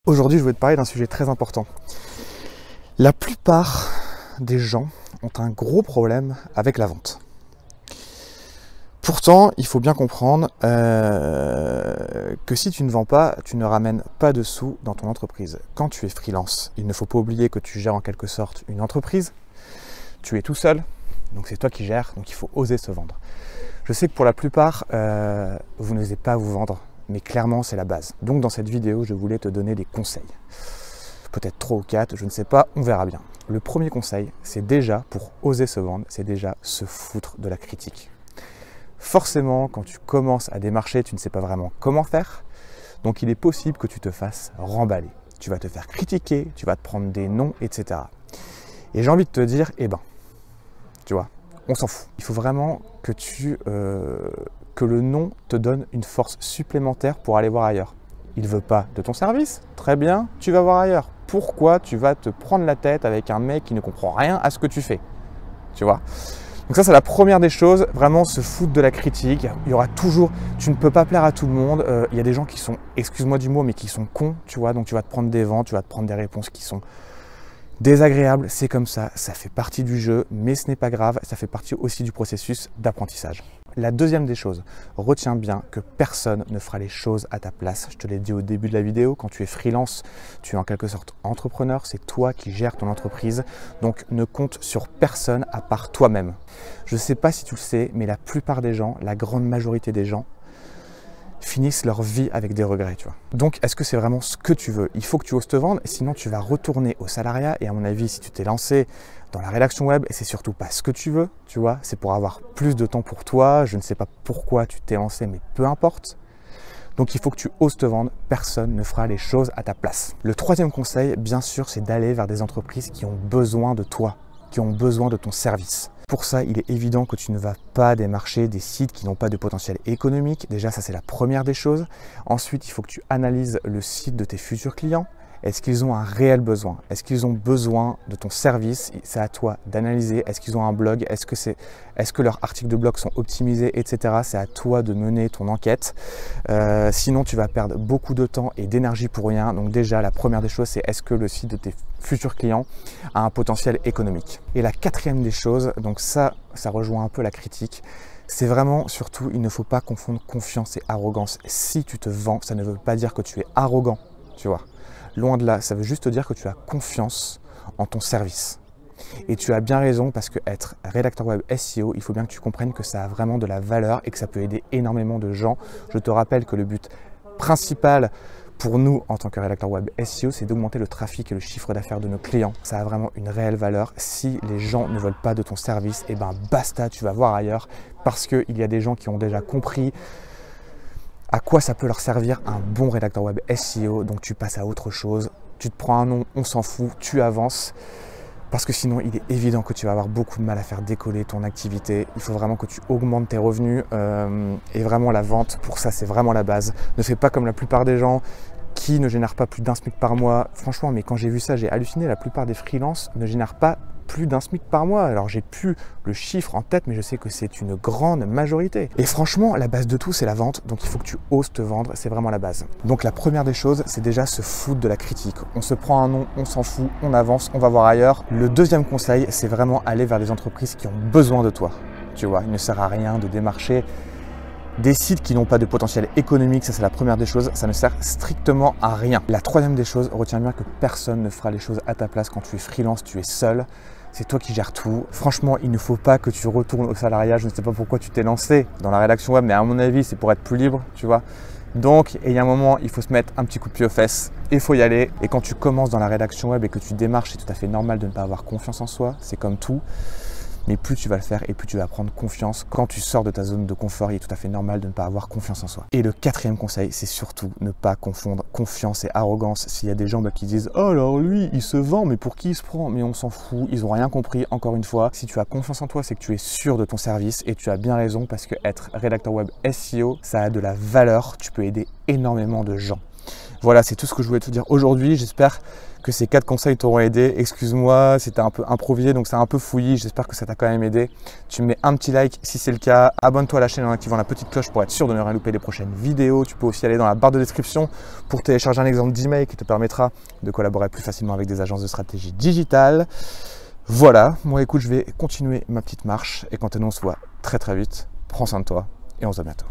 Aujourd'hui, je voulais te parler d'un sujet très important. La plupart des gens ont un gros problème avec la vente. Pourtant, il faut bien comprendre que si tu ne vends pas, tu ne ramènes pas de sous dans ton entreprise. Quand tu es freelance, il ne faut pas oublier que tu gères en quelque sorte une entreprise. Tu es tout seul, donc c'est toi qui gères, donc il faut oser se vendre. Je sais que pour la plupart, vous n'osez pas vous vendre, mais clairement c'est la base. Donc dans cette vidéo, je voulais te donner des conseils. Peut-être 3 ou 4, je ne sais pas, on verra bien. Le premier conseil, c'est déjà, pour oser se vendre, c'est déjà se foutre de la critique. Forcément, quand tu commences à démarcher, tu ne sais pas vraiment comment faire, donc il est possible que tu te fasses remballer. Tu vas te faire critiquer, tu vas te prendre des noms, etc. Et j'ai envie de te dire, tu vois, on s'en fout. Il faut vraiment que que le nom te donne une force supplémentaire pour aller voir ailleurs. Il ne veut pas de ton service, très bien, tu vas voir ailleurs. Pourquoi tu vas te prendre la tête avec un mec qui ne comprend rien à ce que tu fais? Tu vois? Donc ça, c'est la première des choses, vraiment se foutre de la critique. Il y aura toujours, tu ne peux pas plaire à tout le monde. Il y a des gens qui sont, excuse-moi du mot, mais qui sont cons, tu vois. Donc tu vas te prendre des vents, tu vas te prendre des réponses qui sont désagréables. C'est comme ça fait partie du jeu, mais ce n'est pas grave. Ça fait partie aussi du processus d'apprentissage. La deuxième des choses, retiens bien que personne ne fera les choses à ta place. Je te l'ai dit au début de la vidéo, quand tu es freelance, tu es en quelque sorte entrepreneur, c'est toi qui gères ton entreprise, donc ne compte sur personne à part toi-même. Je ne sais pas si tu le sais, mais la plupart des gens, la grande majorité des gens, finissent leur vie avec des regrets, tu vois. Donc, est-ce que c'est vraiment ce que tu veux? Il faut que tu oses te vendre, sinon tu vas retourner au salariat. Et à mon avis, si tu t'es lancé dans la rédaction web, et c'est surtout pas ce que tu veux, tu vois, c'est pour avoir plus de temps pour toi. Je ne sais pas pourquoi tu t'es lancé, mais peu importe. Donc, il faut que tu oses te vendre. Personne ne fera les choses à ta place. Le troisième conseil, bien sûr, c'est d'aller vers des entreprises qui ont besoin de toi, qui ont besoin de ton service. Pour ça, il est évident que tu ne vas pas démarcher des sites qui n'ont pas de potentiel économique. Déjà, ça c'est la première des choses. Ensuite, il faut que tu analyses le site de tes futurs clients. Est-ce qu'ils ont un réel besoin? Est-ce qu'ils ont besoin de ton service? C'est à toi d'analyser. Est-ce qu'ils ont un blog? Est-ce que leurs articles de blog sont optimisés, etc. C'est à toi de mener ton enquête. Sinon, tu vas perdre beaucoup de temps et d'énergie pour rien. Donc déjà, la première des choses, c'est est-ce que le site de tes futurs clients a un potentiel économique? Et la quatrième des choses, donc ça rejoint un peu la critique, c'est vraiment surtout, il ne faut pas confondre confiance et arrogance. Si tu te vends, ça ne veut pas dire que tu es arrogant, tu vois. Loin de là, ça veut juste dire que tu as confiance en ton service. Et tu as bien raison parce que être rédacteur web SEO, il faut bien que tu comprennes que ça a vraiment de la valeur et que ça peut aider énormément de gens. Je te rappelle que le but principal pour nous en tant que rédacteur web SEO, c'est d'augmenter le trafic et le chiffre d'affaires de nos clients. Ça a vraiment une réelle valeur. Si les gens ne veulent pas de ton service, et ben basta, tu vas voir ailleurs parce qu'il y a des gens qui ont déjà compris à quoi ça peut leur servir un bon rédacteur web SEO. Donc tu passes à autre chose, tu te prends un nom, on s'en fout, tu avances. Parce que sinon, il est évident que tu vas avoir beaucoup de mal à faire décoller ton activité. Il faut vraiment que tu augmentes tes revenus et vraiment la vente, pour ça, c'est vraiment la base. Ne fais pas comme la plupart des gens qui ne génèrent pas plus d'1 SMIC par mois. Franchement, mais quand j'ai vu ça, j'ai halluciné. La plupart des freelances ne génèrent pas plus d'1 SMIC par mois. Alors, j'ai plus le chiffre en tête, mais je sais que c'est une grande majorité. Et franchement, la base de tout, c'est la vente. Donc, il faut que tu oses te vendre. C'est vraiment la base. Donc, la première des choses, c'est déjà se foutre de la critique. On se prend un nom, on s'en fout, on avance, on va voir ailleurs. Le deuxième conseil, c'est vraiment aller vers des entreprises qui ont besoin de toi. Tu vois, il ne sert à rien de démarcher des sites qui n'ont pas de potentiel économique, ça c'est la première des choses, ça ne sert strictement à rien. La troisième des choses, retiens bien que personne ne fera les choses à ta place quand tu es freelance, tu es seul. C'est toi qui gères tout. Franchement, il ne faut pas que tu retournes au salariat. Je ne sais pas pourquoi tu t'es lancé dans la rédaction web, mais à mon avis, c'est pour être plus libre, tu vois. Donc, il y a un moment, il faut se mettre un petit coup de pied aux fesses. Il faut y aller. Et quand tu commences dans la rédaction web et que tu démarches, c'est tout à fait normal de ne pas avoir confiance en soi. C'est comme tout. Mais plus tu vas le faire et plus tu vas prendre confiance. Quand tu sors de ta zone de confort, il est tout à fait normal de ne pas avoir confiance en soi. Et le quatrième conseil, c'est surtout ne pas confondre confiance et arrogance. S'il y a des gens qui disent « Oh alors lui, il se vend, mais pour qui il se prend ?» Mais on s'en fout, ils n'ont rien compris. Encore une fois, si tu as confiance en toi, c'est que tu es sûr de ton service et tu as bien raison parce que être rédacteur web SEO, ça a de la valeur. Tu peux aider énormément de gens. Voilà, c'est tout ce que je voulais te dire aujourd'hui. J'espère que ces 4 conseils t'auront aidé. Excuse-moi, c'était un peu improvisé, donc c'est un peu fouillis. J'espère que ça t'a quand même aidé. Tu me mets un petit like si c'est le cas. Abonne-toi à la chaîne en activant la petite cloche pour être sûr de ne rien louper les prochaines vidéos. Tu peux aussi aller dans la barre de description pour télécharger un exemple d'email qui te permettra de collaborer plus facilement avec des agences de stratégie digitale. Voilà, moi écoute, je vais continuer ma petite marche et quant à nous, on se voit très très vite. Prends soin de toi et on se voit bientôt.